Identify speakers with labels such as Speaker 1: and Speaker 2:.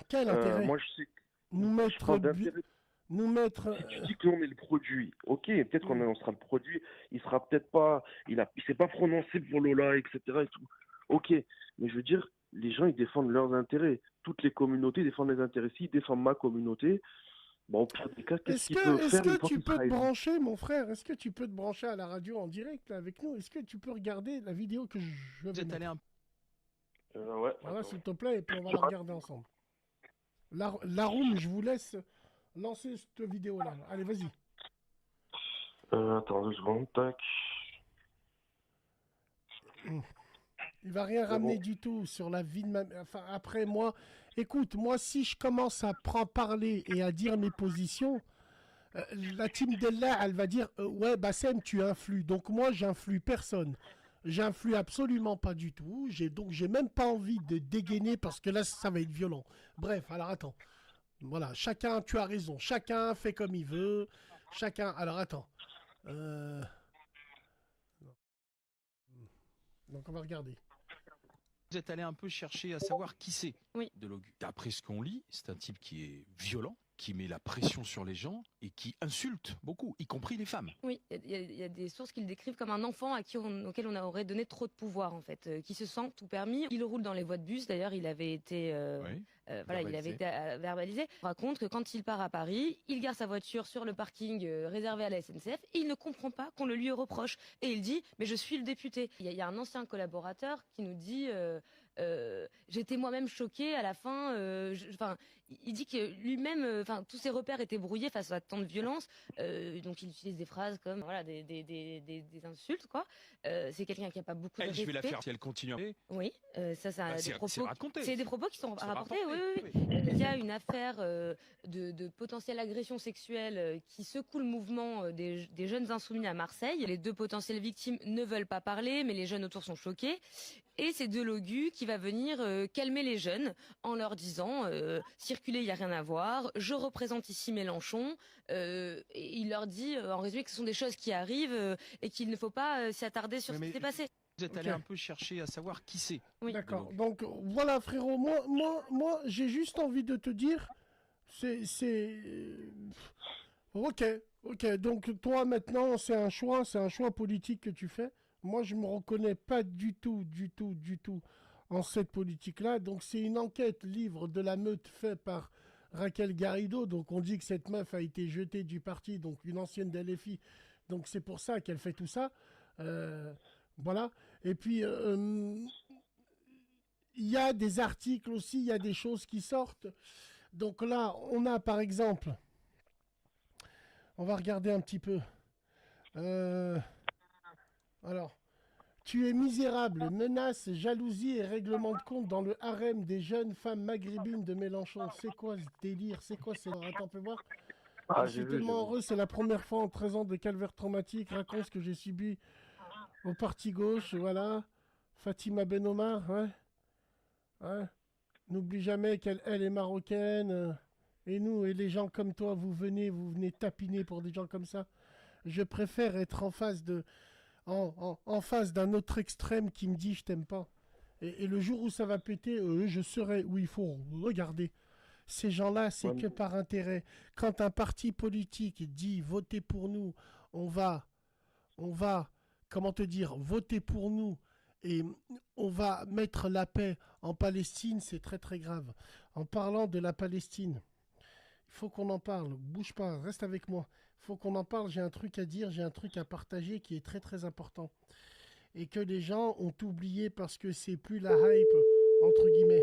Speaker 1: Quel intérêt?
Speaker 2: Moi, je sais que
Speaker 1: Nous
Speaker 2: je
Speaker 1: mettre,
Speaker 2: parle d'intérêt.
Speaker 1: nous mettre.
Speaker 2: Si tu dis que l'on est le produit, ok, peut-être qu'on sera le produit, il sera peut-être pas, il s'est pas prononcé pour Lola, etc. et tout. Ok, mais je veux dire, les gens, ils défendent leurs intérêts. Toutes les communautés défendent les intérêts. S'ils défendent ma communauté, bon, au pire des cas, qu'est-ce qu'il peut
Speaker 1: Est-ce
Speaker 2: faire une
Speaker 1: que
Speaker 2: fois
Speaker 1: tu
Speaker 2: qu'il
Speaker 1: peux
Speaker 2: sera
Speaker 1: te
Speaker 2: élu?
Speaker 1: brancher, mon frère? Est-ce que tu peux te brancher à la radio en direct là, avec nous? Est-ce que tu peux regarder la vidéo que je
Speaker 3: Vous
Speaker 1: vais
Speaker 3: êtes allé
Speaker 1: mettre?
Speaker 3: un
Speaker 2: Ouais,
Speaker 1: Voilà,
Speaker 2: attends.
Speaker 1: s'il te plaît, et puis on va
Speaker 2: Tu
Speaker 1: la regarder ensemble. Laroum, je vous laisse lancer cette vidéo-là. Allez, vas-y.
Speaker 2: Attends 2 secondes, tac.
Speaker 1: Il va rien
Speaker 2: C'est bon.
Speaker 1: ramener du tout sur la vie de ma... Enfin, après, moi... Écoute, moi, si je commence à parler et à dire mes positions, la team d'Ella, elle va dire ouais, Bassem, tu influes. Donc moi, j'influe personne. J'influe absolument pas du tout. Donc, j'ai même pas envie de dégainer parce que là, ça va être violent. Bref, alors attends. Voilà, chacun, tu as raison. Chacun fait comme il veut. Chacun... Alors attends. Euh, Donc, on va regarder.
Speaker 3: Vous êtes allé un peu chercher à savoir qui c'est
Speaker 4: Oui.
Speaker 3: Delogu. D'après ce qu'on lit, c'est un type qui est violent, qui met la pression sur les gens et qui insulte beaucoup, y compris les femmes.
Speaker 4: Oui, il y a des sources qui le décrivent comme un enfant auquel on aurait donné trop de pouvoir, en fait, qui se sent tout permis. Il roule dans les voies de bus, d'ailleurs, il avait été...
Speaker 3: Oui.
Speaker 4: voilà, il avait été verbalisé. Il raconte que quand il part à Paris, il gare sa voiture sur le parking réservé à la SNCF et il ne comprend pas qu'on le lui reproche. Et il dit, mais je suis le député. Il y a un ancien collaborateur qui nous dit, j'étais moi-même choqué à la fin. Il dit que lui-même, tous ses repères étaient brouillés face à tant de violence. Donc il utilise des phrases comme voilà, des insultes, quoi. C'est quelqu'un qui n'a pas beaucoup de
Speaker 3: Elle, je vais la
Speaker 4: respect.
Speaker 3: faire si elle continue.
Speaker 4: Oui, ça
Speaker 3: C'est
Speaker 4: des propos.
Speaker 3: raconté.
Speaker 4: C'est des propos qui sont
Speaker 3: C'est
Speaker 4: rapportés.
Speaker 3: rapporté,
Speaker 4: Oui.
Speaker 3: oui.
Speaker 4: Il y a une affaire de potentielle agression sexuelle qui secoue le mouvement des jeunes insoumis à Marseille. Les deux potentielles victimes ne veulent pas parler, mais les jeunes autour sont choqués. Et c'est Delogu qui va venir calmer les jeunes en leur disant circuler, il n'y a rien à voir. Je représente ici Mélenchon. Et il leur dit en résumé que ce sont des choses qui arrivent et qu'il ne faut pas s'y attarder sur ce qui s'est passé.
Speaker 3: Vous êtes allé un peu chercher à savoir qui c'est.
Speaker 4: Oui.
Speaker 1: D'accord. Donc voilà, frérot. Moi, j'ai juste envie de te dire, ok. Donc toi maintenant, c'est un choix politique que tu fais. Moi, je me reconnais pas du tout en cette politique-là. Donc c'est une enquête livre de la meute fait par Raquel Garrido. Donc on dit que cette meuf a été jetée du parti, donc une ancienne d'LFI. Donc c'est pour ça qu'elle fait tout ça. Voilà. Et puis il y a des articles aussi, il y a des choses qui sortent. Donc là, on a par exemple, on va regarder un petit peu. Alors, tu es misérable, menace, jalousie et règlement de compte dans le harem des jeunes femmes maghrébines de Mélenchon. C'est quoi ce délire? C'est quoi ce... Attends, on peut voir.
Speaker 2: Ah,
Speaker 1: Je
Speaker 2: j'ai
Speaker 1: suis
Speaker 2: vu, j'ai
Speaker 1: tellement
Speaker 2: vu.
Speaker 1: heureux, c'est la première fois en 13 ans de calvaire traumatique. Raconte ce que j'ai subi au parti gauche, voilà. Fatima Ben Omar, ouais. Ouais. N'oublie jamais qu'elle elle est marocaine. Et nous, et les gens comme toi, vous venez tapiner pour des gens comme ça. Je préfère être en face de, en face d'un autre extrême qui me dit je t'aime pas. Et le jour où ça va péter, je serai où il faut regarder. Ces gens-là, c'est
Speaker 2: Ouais,
Speaker 1: que par intérêt. Quand un parti politique dit votez pour nous, on va, comment te dire, voter pour nous et on va mettre la paix en Palestine, c'est très très grave. En parlant de la Palestine, il faut qu'on en parle. Bouge pas, reste avec moi. Il faut qu'on en parle. J'ai un truc à dire, j'ai un truc à partager qui est très très important. Et que les gens ont oublié parce que c'est plus la hype, entre guillemets.